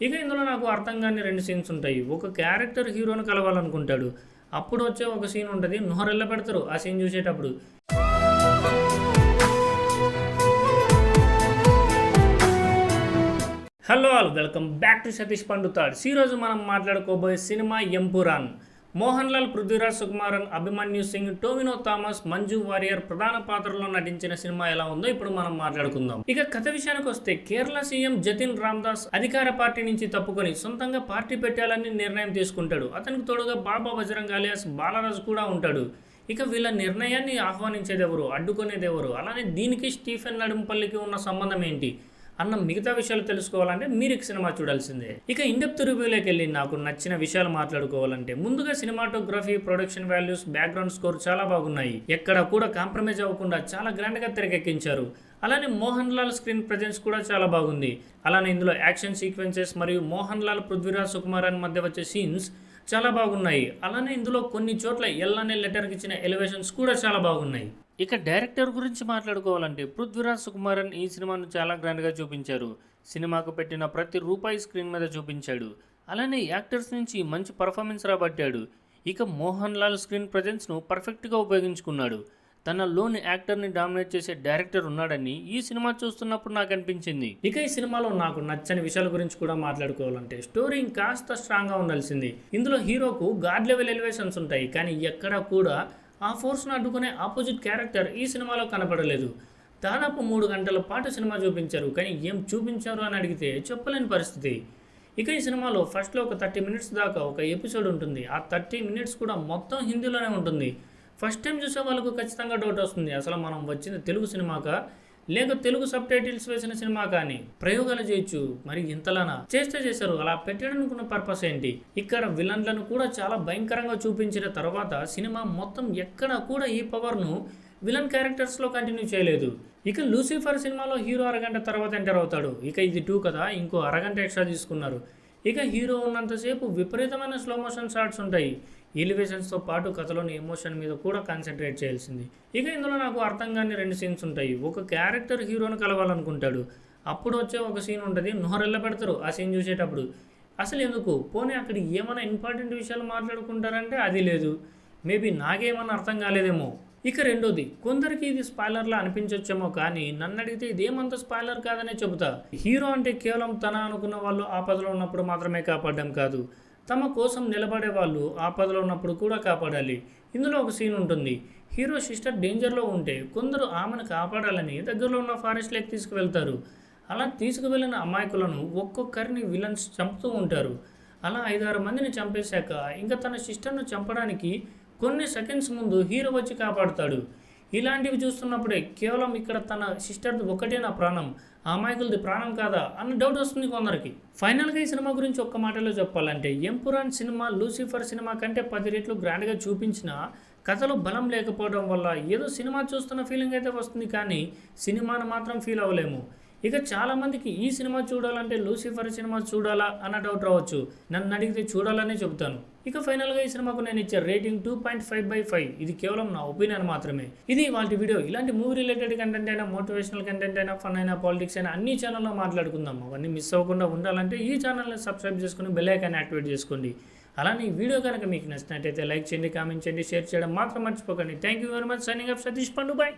ఇక ఇందులో నాకు అర్థం కాని 2 సీన్స్ ఉంటాయి. ఒక క్యారెక్టర్ హీరోని కలవాలనుకుంటాడు. అప్పుడు వచ్చే ఒక సీన్ ఉంటది. నోరెళ్ళ పెడతారు ఆ సీన్ చూసేటప్పుడు. Hello all, welcome back to Satish Pandu thoughts. ఈరోజు మనం మాట్లాడుకోబోయే సినిమా ఎంపురాన్. మోహన్ లాల్, పృథ్వీరాజ్ సుకుమారన్, అభిమన్యు సింగ్, టోవినో థామస్, మంజు వారియర్ ప్రధాన పాత్రలో నటించిన సినిమా ఎలా ఉందో ఇప్పుడు మనం మాట్లాడుకుందాం. ఇక కథ విషయానికి వస్తే, కేరళ సీఎం జతిన్ రామ్దాస్ అధికార పార్టీ నుంచి తప్పుకొని సొంతంగా పార్టీ పెట్టాలని నిర్ణయం తీసుకుంటాడు. అతనికి తోడుగా బాబా బజరంగ్ అలియాస్ బాలరాజు కూడా ఉంటాడు. ఇక వీళ్ళ నిర్ణయాన్ని ఆహ్వానించేదెవరు, అడ్డుకునేదెవరు, అలానే దీనికి స్టీఫెన్ నడుంపల్లికి ఉన్న సంబంధం ఏంటి అన్న మిగతా విషయాలు తెలుసుకోవాలంటే మీరు ఈ సినిమా చూడాల్సిందే. ఇక ఇండెప్త్ రివ్యూలోకి వెళ్ళి నాకు నచ్చిన విషయాలు మాట్లాడుకోవాలంటే, ముందుగా cinematography, production values, background score చాలా బాగున్నాయి. ఎక్కడ కూడా కాంప్రమైజ్ అవ్వకుండా చాలా గ్రాండ్ గా తెరకెక్కించారు. అలానే మోహన్ లాల్ స్క్రీన్ ప్రెజెన్స్ కూడా చాలా బాగుంది. అలానే ఇందులో యాక్షన్ సీక్వెన్సెస్ మరియు మోహన్ లాల్, పృథ్వీరాజ్ సుకుమారన్ మధ్య వచ్చే సీన్స్ చాలా బాగున్నాయి. అలానే ఇందులో కొన్ని చోట్ల ఎల్ అనే లెటర్కి ఇచ్చిన ఎలివేషన్స్ కూడా చాలా బాగున్నాయి. ఇక డైరెక్టర్ గురించి మాట్లాడుకోవాలంటే, పృథ్వీరాజ్ సుకుమారన్ ఈ సినిమాను చాలా గ్రాండ్గా చూపించారు. సినిమాకు పెట్టిన ప్రతి రూపాయి స్క్రీన్ మీద చూపించాడు. అలానే యాక్టర్స్ నుంచి మంచి పర్ఫార్మెన్స్ రాబట్టాడు. ఇక మోహన్ లాల్ స్క్రీన్ ప్రజెన్స్ను పర్ఫెక్ట్గా ఉపయోగించుకున్నాడు. తనలోని యాక్టర్ని డామినేట్ చేసే డైరెక్టర్ ఉన్నాడని ఈ సినిమా చూస్తున్నప్పుడు నాకు అనిపించింది. ఇక ఈ సినిమాలో నాకు నచ్చని విషయాల గురించి కూడా మాట్లాడుకోవాలంటే, స్టోరీ ఇంకాస్త స్ట్రాంగ్గా ఉండాల్సింది. ఇందులో హీరోకు గాడ్ లెవెల్ ఎలివేషన్స్ ఉంటాయి, కానీ ఎక్కడా కూడా ఆ ఫోర్స్ను అడ్డుకునే ఆపోజిట్ క్యారెక్టర్ ఈ సినిమాలో కనపడలేదు. దాదాపు 3 గంటల పాటు సినిమా చూపించారు, కానీ ఏం చూపించారు అని అడిగితే చెప్పలేని పరిస్థితి. ఇక ఈ సినిమాలో ఫస్ట్లో ఒక 30 మినిట్స్ దాకా ఒక ఎపిసోడ్ ఉంటుంది. ఆ 30 మినిట్స్ కూడా మొత్తం హిందీలోనే ఉంటుంది. ఫస్ట్ టైం చూసే వాళ్ళకు ఖచ్చితంగా డౌట్ వస్తుంది, అసలు మనం వచ్చిన తెలుగు సినిమాకా లేక తెలుగు సబ్ టైటిల్స్ వేసిన సినిమా. కానీ ప్రయోగాలు చేయొచ్చు, మరి ఇంతలానా చేశారు. అలా పెట్టడానికి ఉన్న పర్పస్ ఏంటి? ఇక్కడ విలన్లను కూడా చాలా భయంకరంగా చూపించిన తర్వాత సినిమా మొత్తం ఎక్కడ కూడా ఈ పవర్ను విలన్ క్యారెక్టర్స్లో కంటిన్యూ చేయలేదు. ఇక లూసిఫర్ సినిమాలో హీరో అరగంట తర్వాత ఎంటర్ అవుతాడు. ఇక ఇది 2 కదా, ఇంకో అరగంట ఎక్స్ట్రా తీసుకున్నారు. ఇక హీరో ఉన్నంతసేపు విపరీతమైన స్లో మోషన్ షాట్స్ ఉంటాయి. ఎలివేషన్స్తో పాటు కథలోని ఎమోషన్ మీద కూడా కాన్సన్ట్రేట్ చేయాల్సింది. ఇక ఇందులో నాకు అర్థం కాని 2 సీన్స్ ఉంటాయి. ఒక క్యారెక్టర్ హీరోని కలవాలనుకుంటాడు. అప్పుడు వచ్చే ఒక సీన్ ఉంటుంది. నోరెళ్ళ పెడతారు ఆ సీన్ చూసేటప్పుడు. అసలు ఎందుకు? పోనీ అక్కడ ఏమైనా ఇంపార్టెంట్ విషయాలు మాట్లాడుకుంటారంటే అది లేదు. మేబీ నాకేమన్నా అర్థం కాలేదేమో. ఇక రెండోది, కొందరికి ఇది స్పాయిలర్లా అనిపించొచ్చేమో, కానీ నన్ను అడిగితే ఇదేమంత స్పాయిలర్ కాదనే చెబుతా. హీరో అంటే కేవలం తన అనుకున్న వాళ్ళు ఆపదలో ఉన్నప్పుడు మాత్రమే కాపాడడం కాదు, తమ కోసం నిలబడే వాళ్ళు ఆపదలో ఉన్నప్పుడు కూడా కాపాడాలి. ఇందులో ఒక సీన్ ఉంటుంది. హీరో సిస్టర్ డేంజర్లో ఉంటే కొందరు ఆమెను కాపాడాలని దగ్గరలో ఉన్న ఫారెస్ట్ లేక్ తీసుకువెళ్తారు. అలా తీసుకువెళ్ళిన అమాయకులను ఒక్కొక్కరిని విలన్స్ చంపుతూ ఉంటారు. అలా 5-6 మందిని చంపేశాక ఇంకా తన సిస్టర్ను చంపడానికి కొన్ని సెకండ్స్ ముందు హీరో వచ్చి కాపాడుతాడు. ఇలాంటివి చూస్తున్నప్పుడే కేవలం ఇక్కడ తన సిస్టర్ది ఒకటే నా ప్రాణం, ఆ అమాయకులది ప్రాణం కాదా అన్న డౌట్ వస్తుంది కొందరికి. ఫైనల్గా ఈ సినిమా గురించి ఒక్క మాటలో చెప్పాలంటే, ఎంపురాన్ సినిమా లూసిఫర్ సినిమా కంటే 10 రెట్లు గ్రాండ్గా చూపించిన కథలో బలం లేకపోవడం వల్ల ఏదో సినిమా చూస్తున్న ఫీలింగ్ అయితే వస్తుంది, కానీ సినిమాను మాత్రం ఫీల్ అవ్వలేము. ఇక చాలామందికి ఈ సినిమా చూడాలంటే లూసిఫర్ సినిమా చూడాలా అన్న డౌట్ రావచ్చు. నన్ను అడిగితే చూడాలనే చెబుతాను. ఇక ఫైనల్గా ఈ సినిమాకు నేను ఇచ్చే రేటింగ్ 2.5/5. ఇది కేవలం నా ఒపీనియన్ మాత్రమే. ఇది వాళ్ళ వీడియో. ఇలాంటి మూవీ రిలేటెడ్ కంటెంట్ అయినా, మోటివేషనల్ కంటెంట్ అయినా, ఫన్ అయినా, పాలిటిక్స్ అయినా అన్ని ఛానల్లో మాట్లాడుకుందాం. అవన్నీ మిస్ అవ్వకుండా ఉండాలంటే ఈ ఛానల్ని సబ్స్క్రైబ్ చేసుకుని బెల్ ఐకాన్ యాక్టివేట్ చేసుకోండి. అలానే ఈ వీడియో కనుక మీకు నచ్చినట్టయితే లైక్ చేయండి, కామెంట్ చేయండి, షేర్ చేయడం మాత్రం మర్చిపోకండి. Thank you very much. Signing off Satish పండు. బాయ్.